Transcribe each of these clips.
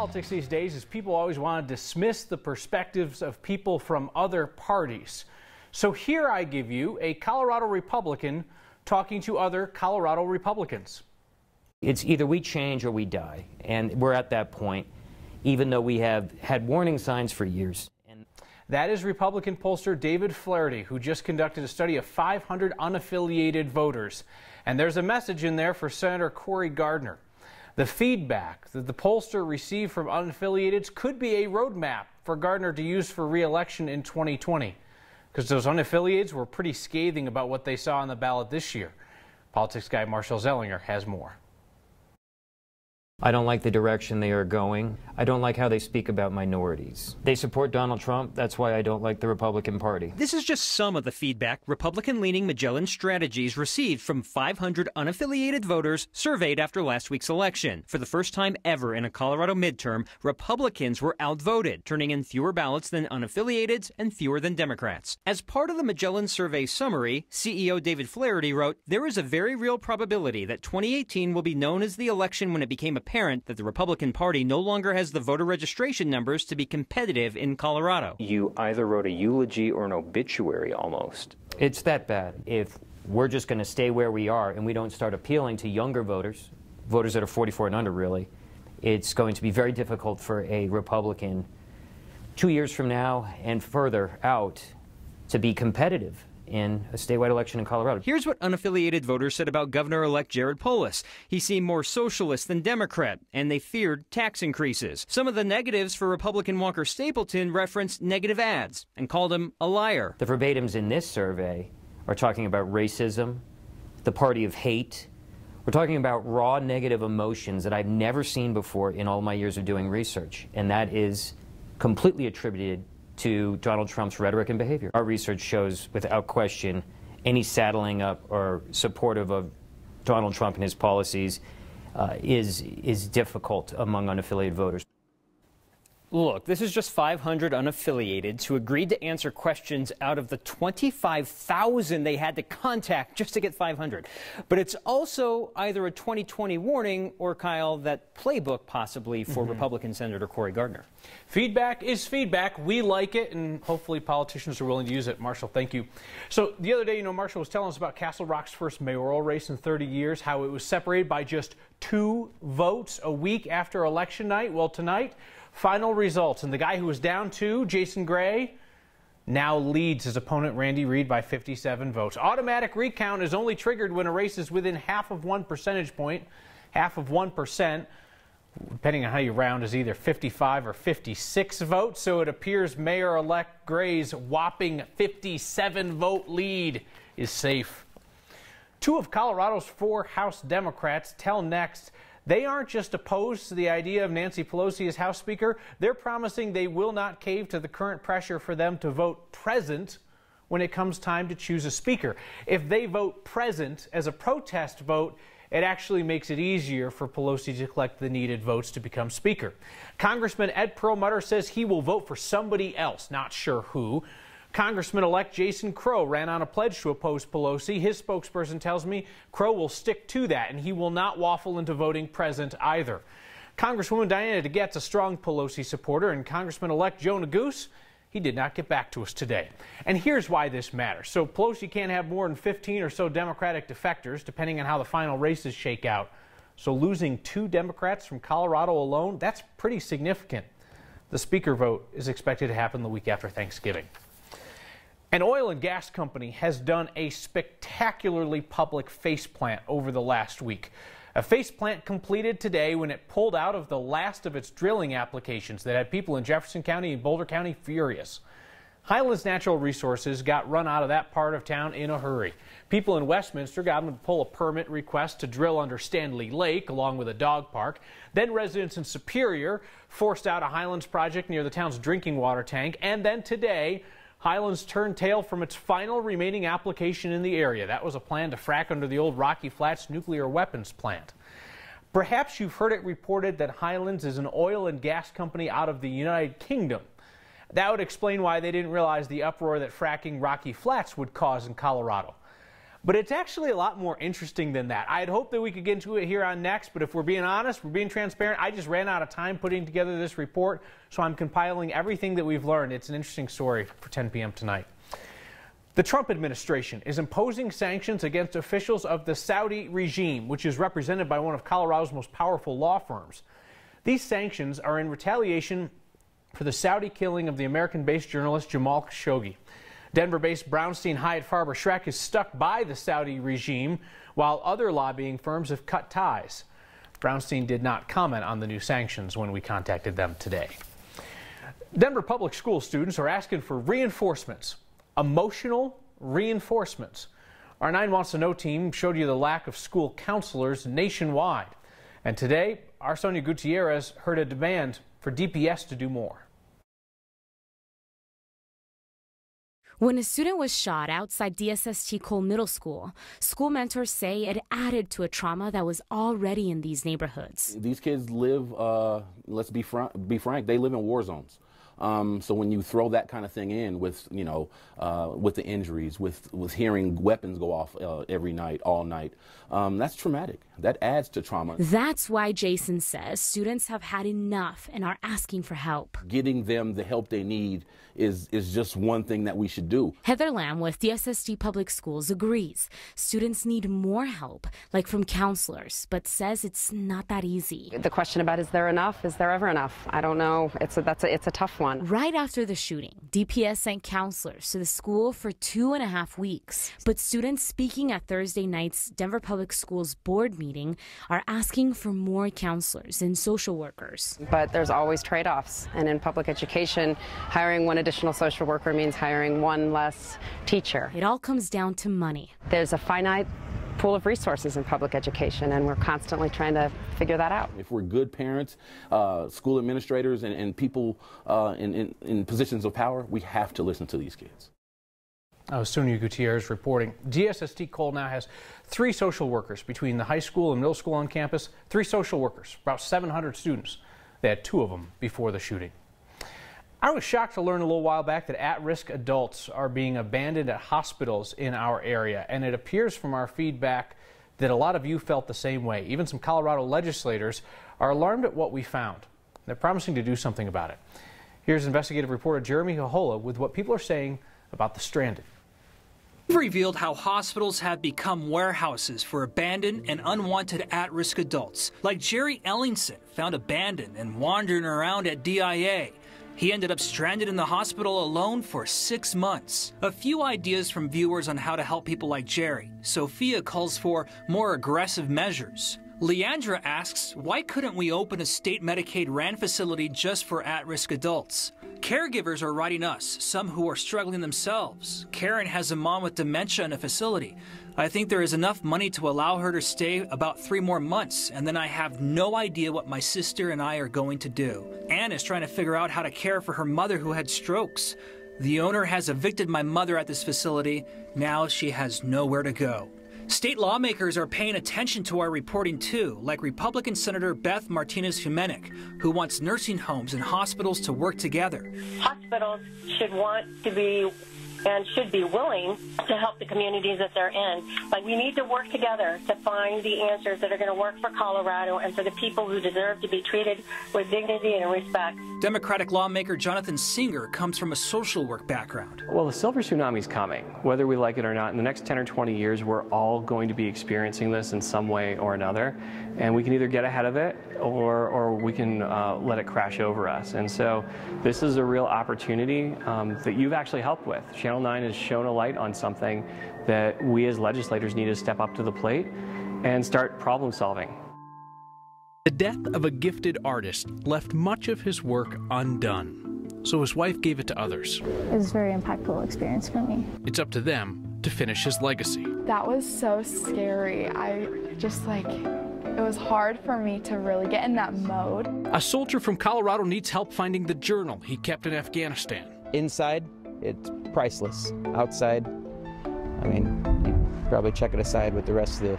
politics these days is people always want to dismiss the perspectives of people from other parties. So here I give you a Colorado Republican talking to other Colorado Republicans. It's either we change or we die, and we're at that point, even though we have had warning signs for years. That is Republican pollster David Flaherty, who just conducted a study of 500 unaffiliated voters. And there's a message in there for Senator Cory Gardner. The feedback that the pollster received from unaffiliateds could be a roadmap for Gardner to use for re-election in 2020, because those unaffiliateds were pretty scathing about what they saw on the ballot this year. Politics guy Marshall Zellinger has more. I don't like the direction they are going. I don't like how they speak about minorities. They support Donald Trump. That's why I don't like the Republican Party. This is just some of the feedback Republican-leaning Magellan Strategies received from 500 unaffiliated voters surveyed after last week's election. For the first time ever in a Colorado midterm, Republicans were outvoted, turning in fewer ballots than unaffiliateds and fewer than Democrats. As part of the Magellan survey summary, CEO David Flaherty wrote, "There is a very real probability that 2018 will be known as the election when it became apparent that the Republican Party no longer has the voter registration numbers to be competitive in Colorado." You either wrote a eulogy or an obituary almost. It's that bad. If we're just going to stay where we are and we don't start appealing to younger voters, voters that are 44 and under really, it's going to be very difficult for a Republican 2 years from now and further out to be competitive in a statewide election in Colorado. Here's what unaffiliated voters said about Governor-elect Jared Polis. He seemed more socialist than Democrat, and they feared tax increases. Some of the negatives for Republican Walker Stapleton referenced negative ads and called him a liar. The verbatims in this survey are talking about racism, the party of hate. We're talking about raw negative emotions that I've never seen before in all my years of doing research, and that is completely attributed to Donald Trump's rhetoric and behavior. Our research shows, without question, any saddling up or supportive of Donald Trump and his policies is difficult among unaffiliated voters. Look, this is just 500 unaffiliateds who agreed to answer questions out of the 25,000 they had to contact just to get 500. But it's also either a 2020 warning or, Kyle, that playbook possibly for Republican Senator Cory Gardner. Feedback is feedback. We like it, and hopefully politicians are willing to use it. Marshall, thank you. So the other day, Marshall was telling us about Castle Rock's first mayoral race in 30 years, how it was separated by just 2 votes a week after election night. Well, tonight, final results, and the guy who was down 2, Jason Gray, now leads his opponent Randy Reed by 57 votes. Automatic recount is only triggered when a race is within half of 1 percentage point. Half of 1%, depending on how you round, is either 55 or 56 votes. So it appears Mayor-elect Gray's whopping 57-vote lead is safe. 2 of Colorado's 4 House Democrats tell Next they aren't just opposed to the idea of Nancy Pelosi as House Speaker. They're promising they will not cave to the current pressure for them to vote present when it comes time to choose a speaker. If they vote present as a protest vote, it actually makes it easier for Pelosi to collect the needed votes to become Speaker. Congressman Ed Perlmutter says he will vote for somebody else, not sure who. Congressman-elect Jason Crow ran on a pledge to oppose Pelosi. His spokesperson tells me Crow will stick to that, and he will not waffle into voting present either. Congresswoman Diana DeGette's a strong Pelosi supporter, and Congressman-elect Joe Neguse, he did not get back to us today. And here's why this matters. So Pelosi can't have more than 15 or so Democratic defectors, depending on how the final races shake out. So losing 2 Democrats from Colorado alone, that's pretty significant. The Speaker vote is expected to happen the week after Thanksgiving. An oil and gas company has done a spectacularly public faceplant over the last week. A faceplant completed today when it pulled out of the last of its drilling applications that had people in Jefferson County and Boulder County furious. Highlands Natural Resources got run out of that part of town in a hurry. People in Westminster got them to pull a permit request to drill under Stanley Lake along with a dog park. Then residents in Superior forced out a Highlands project near the town's drinking water tank. And then today, Highlands turned tail from its final remaining application in the area. That was a plan to frack under the old Rocky Flats nuclear weapons plant. Perhaps you've heard it reported that Highlands is an oil and gas company out of the United Kingdom. That would explain why they didn't realize the uproar that fracking Rocky Flats would cause in Colorado. But it's actually a lot more interesting than that. I had hoped that we could get into it here on Next, but if we're being honest, we're being transparent, I just ran out of time putting together this report, so I'm compiling everything that we've learned. It's an interesting story for 10 p.m. tonight. The Trump administration is imposing sanctions against officials of the Saudi regime, which is represented by one of Colorado's most powerful law firms. These sanctions are in retaliation for the Saudi killing of the American-based journalist Jamal Khashoggi. Denver-based Brownstein Hyatt Farber Schreck is stuck by the Saudi regime, while other lobbying firms have cut ties. Brownstein did not comment on the new sanctions when we contacted them today. Denver public school students are asking for reinforcements, emotional reinforcements. Our 9 Wants to Know team showed you the lack of school counselors nationwide. And today, our Sonia Gutierrez heard a demand for DPS to do more. When a student was shot outside DSST Cole Middle School, school mentors say it added to a trauma that was already in these neighborhoods. These kids live, let's be frank, they live in war zones. So when you throw that kind of thing in with, with the injuries, with hearing weapons go off every night, all night, that's traumatic. That adds to trauma. That's why Jason says students have had enough and are asking for help. Getting them the help they need is just one thing that we should do. Heather Lamb with DSST Public Schools agrees students need more help, like from counselors, but says it's not that easy. The question about is there enough? Is there ever enough? I don't know. It's a tough one. Right after the shooting, DPS sent counselors to the school for 2.5 weeks. But students speaking at Thursday night's Denver Public Schools board meeting are asking for more counselors and social workers. But there's always trade-offs. And in public education, hiring one additional social worker means hiring one less teacher. It all comes down to money. There's a finite pool of resources in public education, and we're constantly trying to figure that out. If we're good parents, school administrators, and people in positions of power, we have to listen to these kids. Sonia Gutierrez reporting. DSST Cole now has 3 social workers between the high school and middle school on campus. 3 social workers, about 700 students. They had 2 of them before the shooting. I was shocked to learn a little while back that at-risk adults are being abandoned at hospitals in our area, and it appears from our feedback that a lot of you felt the same way. Even some Colorado legislators are alarmed at what we found. They're promising to do something about it. Here's investigative reporter Jeremy Hohola with what people are saying about the stranded. We've revealed how hospitals have become warehouses for abandoned and unwanted at-risk adults, like Jerry Ellingson, found abandoned and wandering around at DIA. He ended up stranded in the hospital alone for 6 months. A few ideas from viewers on how to help people like Jerry. Sophia calls for more aggressive measures. Leandra asks, why couldn't we open a state Medicaid-ran facility just for at-risk adults? Caregivers are writing us, some who are struggling themselves. Karen has a mom with dementia in a facility. I think there is enough money to allow her to stay about 3 more months, and then I have no idea what my sister and I are going to do. Anne is trying to figure out how to care for her mother who had strokes. The owner has evicted my mother at this facility. Now she has nowhere to go. State lawmakers are paying attention to our reporting too, like Republican Senator Beth Martinez-Humenick, who wants nursing homes and hospitals to work together. Hospitals should want to be and should be willing to help the communities that they're in. But we need to work together to find the answers that are going to work for Colorado and for the people who deserve to be treated with dignity and respect. Democratic lawmaker Jonathan Singer comes from a social work background. Well, the silver tsunami is coming, whether we like it or not. In the next 10 or 20 years, we're all going to be experiencing this in some way or another. And we can either get ahead of it or we can let it crash over us. And so this is a real opportunity that you've actually helped with. Channel 9 has shown a light on something that we as legislators need to step up to the plate and start problem solving. The death of a gifted artist left much of his work undone, so his wife gave it to others. It was a very impactful experience for me. It's up to them to finish his legacy. That was so scary. It was hard for me to really get in that mode. A soldier from Colorado needs help finding the journal he kept in Afghanistan. Inside, it's priceless. Outside, I mean, you'd probably check it aside with the rest of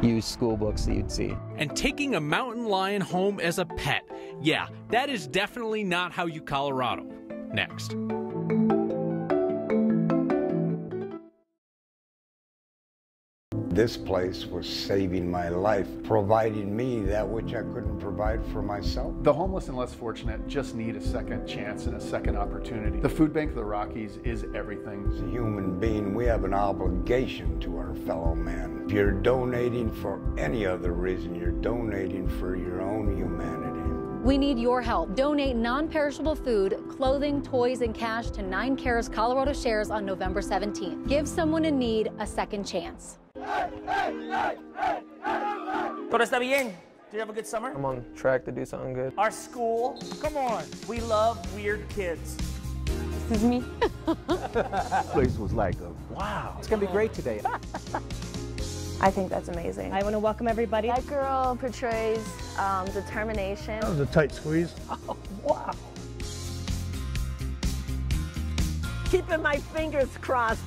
the used school books that you'd see. And taking a mountain lion home as a pet. Yeah, that is definitely not how you Colorado. Next. This place was saving my life, providing me that which I couldn't provide for myself. The homeless and less fortunate just need a second chance and a second opportunity. The Food Bank of the Rockies is everything. As a human being, we have an obligation to our fellow man. If you're donating for any other reason, you're donating for your own humanity. We need your help. Donate non-perishable food, clothing, toys, and cash to 9 Cares Colorado Shares on November 17th. Give someone in need a second chance. Todo está bien. Did you have a good summer? I'm on track to do something good. Our school, come on. We love weird kids. This is me. Place was like, wow. It's going to be great today. I think that's amazing. I want to welcome everybody. That girl portrays determination. That was a tight squeeze. Oh, wow. Keeping my fingers crossed.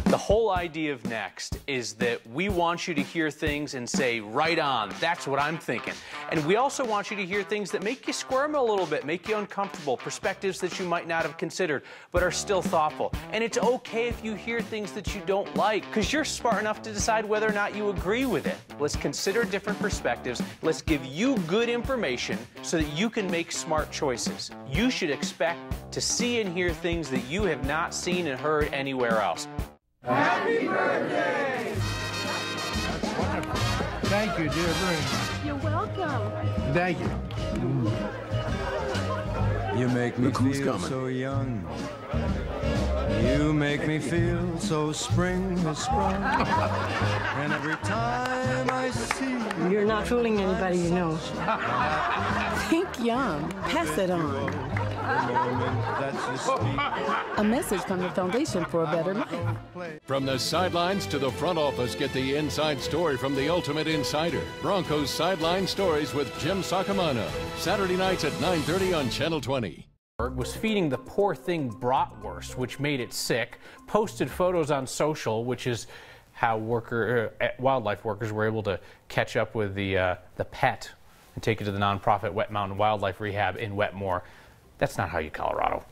The whole idea of Next is that we want you to hear things and say, right on, that's what I'm thinking. And we also want you to hear things that make you squirm a little bit, make you uncomfortable, perspectives that you might not have considered, but are still thoughtful. And it's okay if you hear things that you don't like, because you're smart enough to decide whether or not you agree with it. Let's consider different perspectives. Let's give you good information so that you can make smart choices. You should expect to see and hear things that you have not seen and heard anywhere else. Happy birthday! That's wonderful. Thank you, dear Bernie. You're welcome. Thank you. You make me feel so young. You make me feel so spring has sprung. And every time I see you, You're not fooling anybody you know. Think young. Pass it on. A message from the Foundation for a Better Life. From the sidelines to the front office, get the inside story from the ultimate insider. Broncos Sideline Stories with Jim Sacamano. Saturday nights at 9:30 on Channel 20. Was feeding the poor thing bratwurst, which made it sick, posted photos on social, which is how wildlife workers were able to catch up with the pet and take it to the nonprofit Wet Mountain Wildlife Rehab in Wetmore. That's not how you Colorado.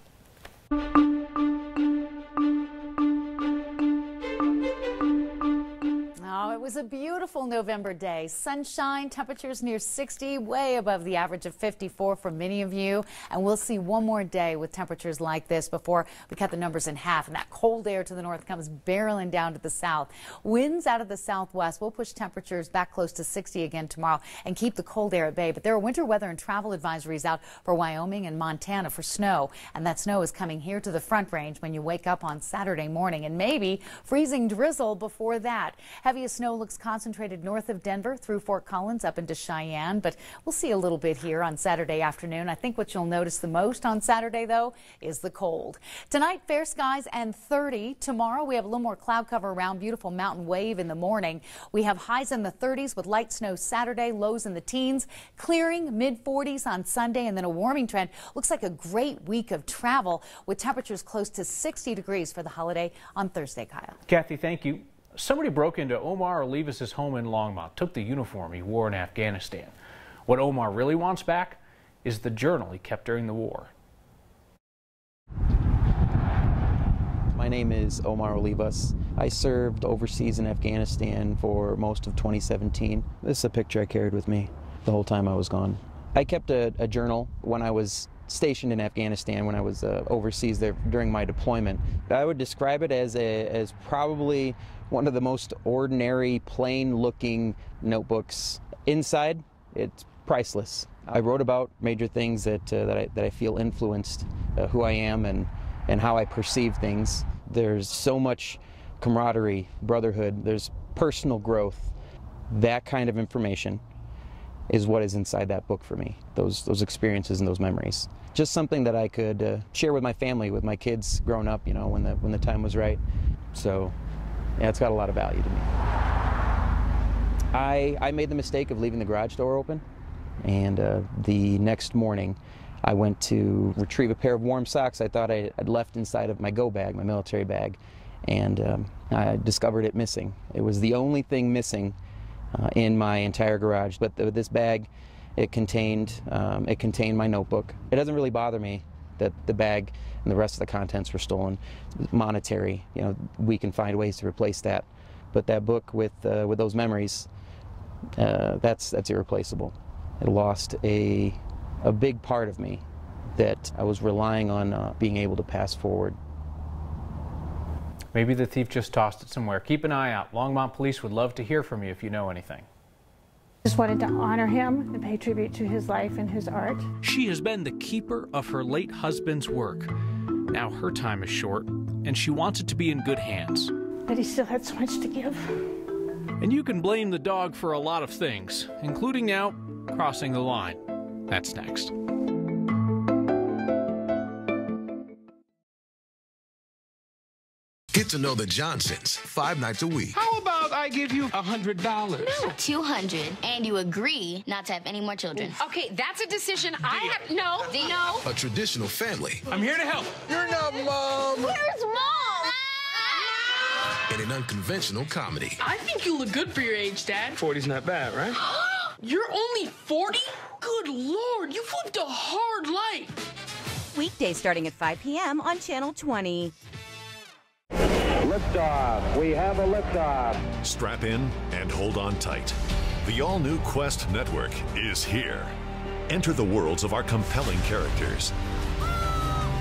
Oh, it was a beautiful November day. Sunshine, temperatures near 60, way above the average of 54 for many of you. And we'll see one more day with temperatures like this before we cut the numbers in half. And that cold air to the north comes barreling down to the south. Winds out of the southwest will push temperatures back close to 60 again tomorrow and keep the cold air at bay. But there are winter weather and travel advisories out for Wyoming and Montana for snow. And that snow is coming here to the Front Range when you wake up on Saturday morning, and maybe freezing drizzle before that. Heaviest snow looks concentrated north of Denver through Fort Collins up into Cheyenne, but we'll see a little bit here on Saturday afternoon. I think what you'll notice the most on Saturday, though, is the cold. Tonight, fair skies and 30. Tomorrow, we have a little more cloud cover around, beautiful mountain wave in the morning. We have highs in the 30s with light snow Saturday, lows in the teens, clearing mid-40s on Sunday, and then a warming trend. Looks like a great week of travel with temperatures close to 60 degrees for the holiday on Thursday, Kyle. Kathy, thank you. Somebody broke into Omar Olivas' home in Longmont, took the uniform he wore in Afghanistan. What Omar really wants back is the journal he kept during the war. My name is Omar Olivas. I served overseas in Afghanistan for most of 2017. This is a picture I carried with me the whole time I was gone. I kept a journal when I was stationed in Afghanistan, when I was overseas there during my deployment. I would describe it as probably one of the most ordinary, plain-looking notebooks. Inside, it's priceless. I wrote about major things that I feel influenced who I am and how I perceive things. There's so much camaraderie, brotherhood, there's personal growth. That kind of information is what is inside that book for me, those experiences and those memories. Just something that I could share with my family, with my kids growing up, you know, when the time was right. So, yeah, it's got a lot of value to me. I made the mistake of leaving the garage door open, and the next morning I went to retrieve a pair of warm socks I thought I had left inside of my go bag, my military bag, and I discovered it missing. It was the only thing missing in my entire garage. But this bag, it contained my notebook. It doesn't really bother me that the bag and the rest of the contents were stolen. Monetary, you know, we can find ways to replace that. But that book with those memories, that's irreplaceable. It lost a big part of me that I was relying on being able to pass forward. Maybe the thief just tossed it somewhere. Keep an eye out. Longmont Police would love to hear from you if you know anything. Just wanted to honor him and pay tribute to his life and his art. She has been the keeper of her late husband's work. Now her time is short, and she wants it to be in good hands. But he still had so much to give. And you can blame the dog for a lot of things, including now crossing the line. That's next. Get to know the Johnsons 5 nights a week. How about I give you $100? No, 200, and you agree not to have any more children. Okay, that's a decision I have. No. A traditional family. I'm here to help. You're not Mom. Where's Mom? And an unconventional comedy. I think you look good for your age, Dad. 40's not bad, right? You're only 40? Good Lord, you've lived a hard life. Weekdays starting at 5 p.m. on Channel 20. Liftoff. We have a liftoff. Strap in and hold on tight. The all-new Quest network is here. Enter the worlds of our compelling characters.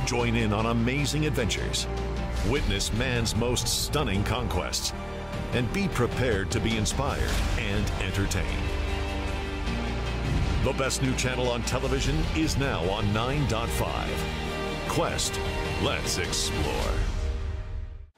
Join in on amazing adventures. Witness man's most stunning conquests. And be prepared to be inspired and entertained. The best new channel on television is now on 9.5. Quest. Let's explore.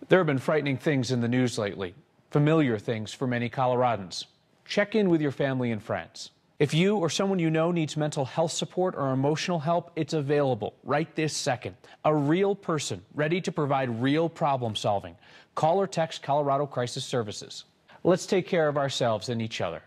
There have been frightening things in the news lately, familiar things for many Coloradans. Check in with your family and friends. If you or someone you know needs mental health support or emotional help, it's available right this second. A real person ready to provide real problem solving. Call or text Colorado Crisis Services. Let's take care of ourselves and each other.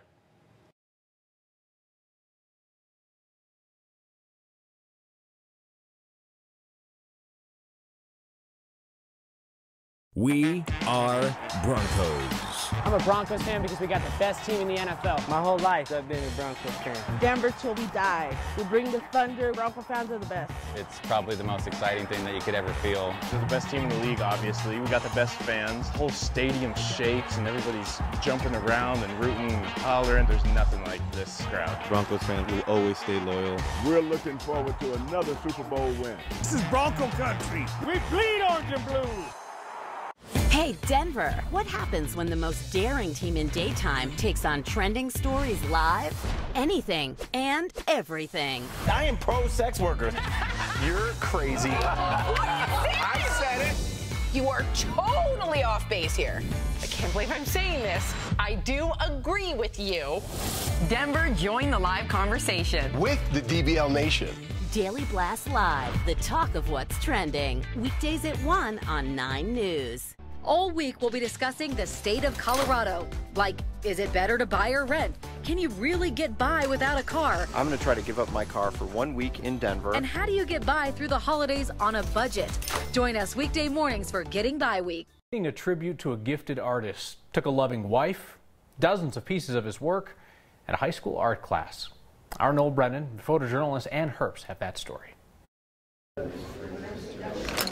We are Broncos. I'm a Broncos fan because we got the best team in the NFL. My whole life I've been a Broncos fan. Denver till we die. We bring the thunder. Bronco fans are the best. It's probably the most exciting thing that you could ever feel. They're the best team in the league, obviously. We got the best fans. The whole stadium shakes and everybody's jumping around and rooting and hollering. There's nothing like this crowd. Broncos fans will always stay loyal. We're looking forward to another Super Bowl win. This is Bronco country. We bleed orange and blue. Hey, Denver, what happens when the most daring team in daytime takes on trending stories live? Anything and everything. I am pro-sex workers. You're crazy. I said it. You are totally off base here. I can't believe I'm saying this. I do agree with you. Denver, join the live conversation. With the DBL Nation. Daily Blast Live, the talk of what's trending. Weekdays at 1 on 9 News. All week, we'll be discussing the state of Colorado. Like, is it better to buy or rent? Can you really get by without a car? I'm going to try to give up my car for 1 week in Denver. And how do you get by through the holidays on a budget? Join us weekday mornings for Getting By Week. A tribute to a gifted artist took a loving wife, dozens of pieces of his work, and a high school art class. Our Noel Brennan, photojournalist, and Herbst have that story.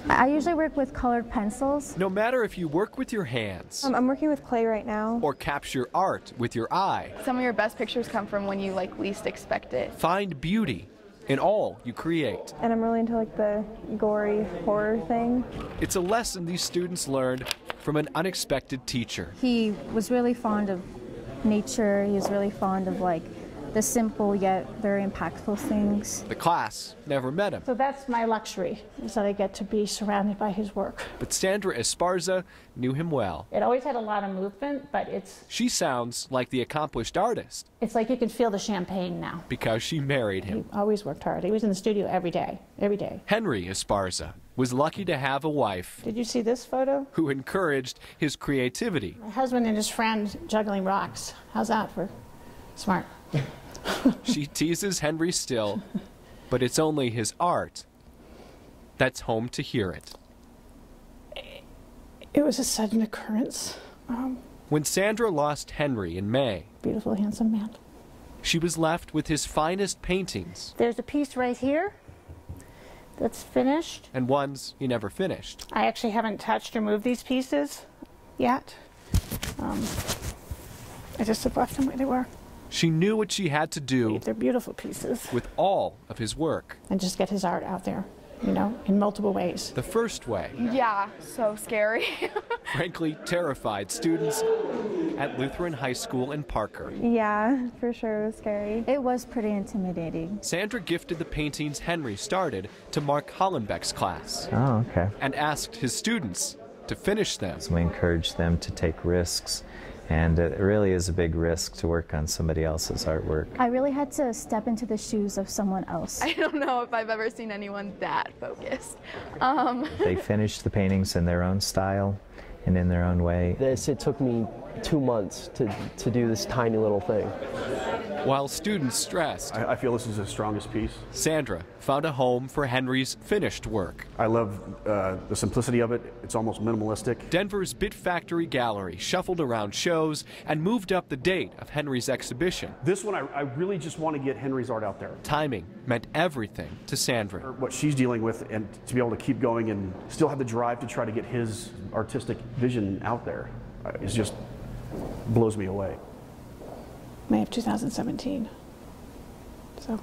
I usually work with colored pencils. No matter if you work with your hands I'm working with clay right now. or capture art with your eye, Some of your best pictures come from when you least expect it. find beauty in all you create. And I'm really into the gory horror thing. It's a lesson these students learned from an unexpected teacher. He was really fond of nature. He was really fond of the simple yet very impactful things. The class never met him, So that's my luxury, is that I get to be surrounded by his work. but Sandra Esparza knew him well. It always had a lot of movement, but She sounds like the accomplished artist it's like you can feel the champagne now. because she married him. He always worked hard. He was in the studio every day. Henry Esparza was lucky to have a wife Did you see this photo? who encouraged his creativity. My husband and his friend juggling rocks. How's that for smart? She teases Henry still, but it's only his art that's home to hear it. It was a sudden occurrence. When Sandra lost Henry in May, Beautiful, handsome man. she was left with his finest paintings There's a piece right here that's finished. And ones he never finished. I actually haven't touched or moved these pieces yet. I just have left them where they were. She knew what she had to do. They're beautiful pieces. With all of his work. And just get his art out there, you know, in multiple ways. The first way. Yeah, so scary. Frankly, terrified students at Lutheran High School in Parker. Yeah, for sure, it was scary. It was pretty intimidating. Sandra gifted the paintings Henry started to Mark Hollenbeck's class. Oh, okay. And asked his students to finish them. So we encourage them to take risks, and it really is a big risk to work on somebody else's artwork. I really had to step into the shoes of someone else. I don't know if I've ever seen anyone that focused. They finished the paintings in their own style and in their own way. It took me 2 months to do this tiny little thing. While students stressed, I feel this is his strongest piece. Sandra found a home for Henry's finished work. I love the simplicity of it. It's almost minimalistic. Denver's Bit Factory Gallery shuffled around shows and moved up the date of Henry's exhibition. This one, I really just want to get Henry's art out there. Timing meant everything to Sandra. What she's dealing with, and to be able to keep going and still have the drive to try to get his artistic vision out there, is just blows me away. May of 2017. So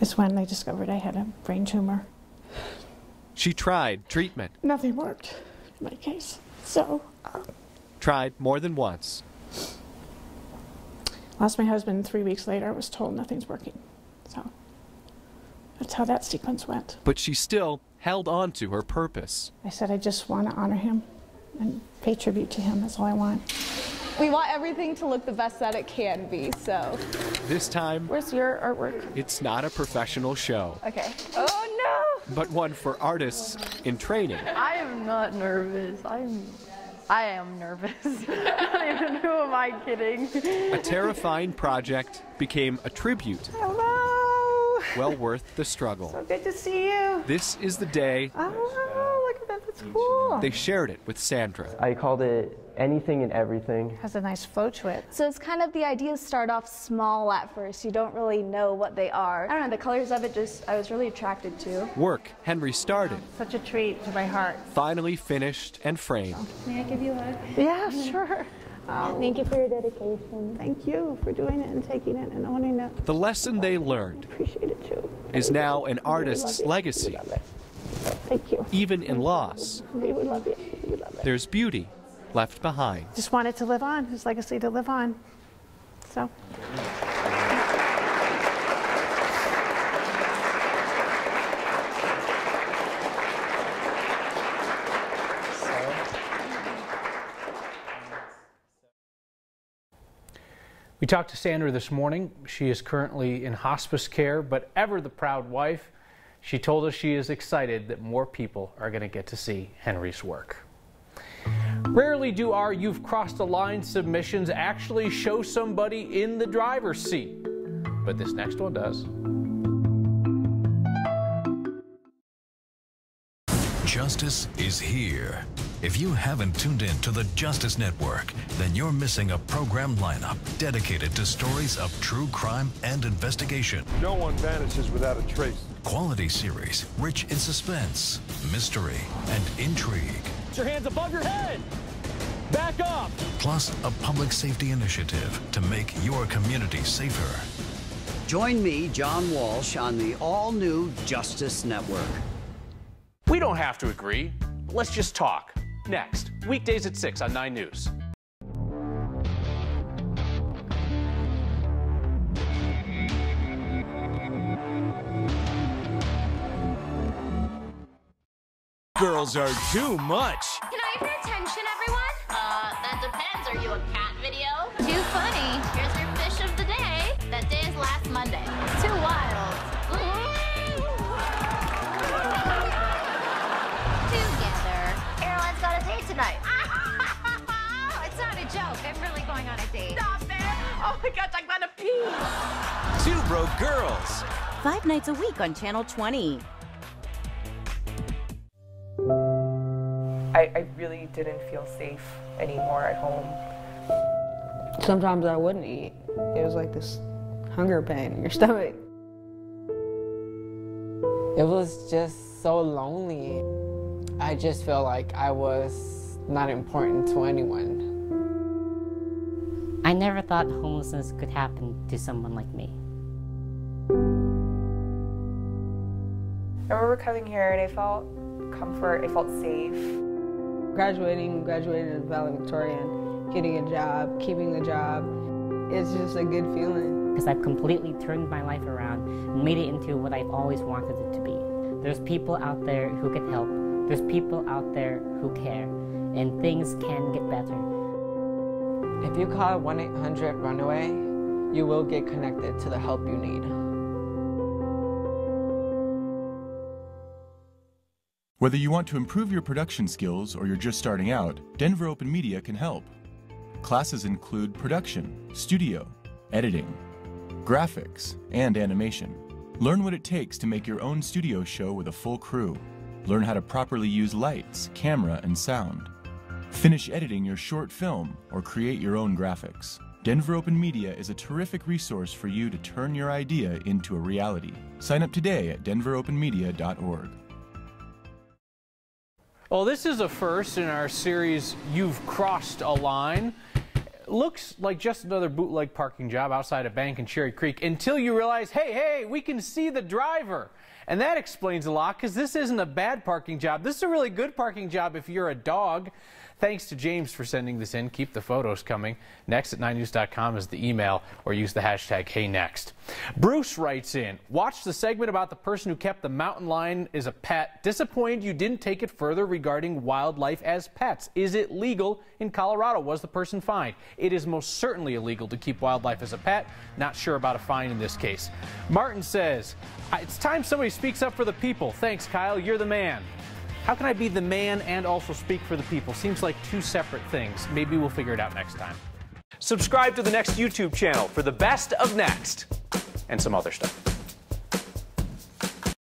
it's when they discovered I had a brain tumor. She tried treatment. Nothing worked in my case. So tried more than once. Lost my husband 3 weeks later. I was told nothing's working. So that's how that sequence went. But she still held on to her purpose. I said I just want to honor him and pay tribute to him. That's all I want. We want everything to look the best that it can be, so. This time, where's your artwork? It's not a professional show. Okay. Oh no! But one for artists in training. I am not nervous. I am nervous. Who am I kidding? A terrifying project became a tribute. Hello! Well worth the struggle. So good to see you. This is the day. Oh, look at that. That's cool. They shared it with Sandra. I called it Anything and Everything. Has a nice flow to it. So it's kind of the ideas start off small at first. You don't really know what they are. I don't know, the colors of it I was really attracted to. Work Henry started. Such a treat to my heart. Finally finished and framed. May I give you a hug? Yeah, sure. Thank you for your dedication. Thank you for doing it and taking it and owning it. The lesson they learned appreciate it too. Is now an artist's legacy. Thank you. Even in loss, We would love you. We would love it. there's beauty left behind. Just want it to live on, his legacy to live on. So. We talked to Sandra this morning. She is currently in hospice care, but ever the proud wife, she told us she is excited that more people are going to get to see Henry's work. Rarely do our You've Crossed a Line submissions actually show somebody in the driver's seat, but this next one does. Justice is here. If you haven't tuned in to the Justice Network, then you're missing a program lineup dedicated to stories of true crime and investigation. No one vanishes without a trace. Quality series rich in suspense, mystery, and intrigue. Put your hands above your head. Back up. Plus a public safety initiative to make your community safer. Join me, John Walsh, on the all-new Justice Network. We don't have to agree. Let's just talk. Next, weekdays at 6 on 9 News. Girls are too much. Can I have your attention, everyone? That depends. Are you a cat video? Too funny. Here's your fish of the day. That day is last Monday. Too wild. Together. Caroline's got a date tonight. It's not a joke. I'm really going on a date. Stop it! Oh my gosh, I'm gonna pee! Two Broke Girls. 5 nights a week on Channel 20. I really didn't feel safe anymore at home. Sometimes I wouldn't eat. It was like this hunger pain in your stomach. It was just so lonely. I just felt like I was not important to anyone. I never thought homelessness could happen to someone like me. I remember coming here and I felt comfort, I felt safe. Graduating in valedictorian, getting a job, keeping the job, it's just a good feeling. Because I've completely turned my life around and made it into what I've always wanted it to be. There's people out there who can help. There's people out there who care. And things can get better. If you call 1-800-RUNAWAY, you will get connected to the help you need. Whether you want to improve your production skills or you're just starting out, Denver Open Media can help. Classes include production, studio, editing, graphics, and animation. Learn what it takes to make your own studio show with a full crew. Learn how to properly use lights, camera, and sound. Finish editing your short film or create your own graphics. Denver Open Media is a terrific resource for you to turn your idea into a reality. Sign up today at denveropenmedia.org. Well, this is a first in our series, You've Crossed a Line. Looks like just another bootleg parking job outside a bank in Cherry Creek until you realize, hey, we can see the driver. And that explains a lot, because this isn't a bad parking job. This is a really good parking job if you're a dog. Thanks to James for sending this in. Keep the photos coming. Next@9news.com is the email, or use the hashtag HeyNext. Bruce writes in, watch the segment about the person who kept the mountain lion as a pet. Disappointed you didn't take it further regarding wildlife as pets. Is it legal in Colorado? Was the person fined? It is most certainly illegal to keep wildlife as a pet. Not sure about a fine in this case. Martin says, it's time somebody speaks up for the people. Thanks, Kyle. You're the man. How can I be the man and also speak for the people? Seems like two separate things. Maybe we'll figure it out next time. Subscribe to the Next YouTube channel for the best of Next and some other stuff.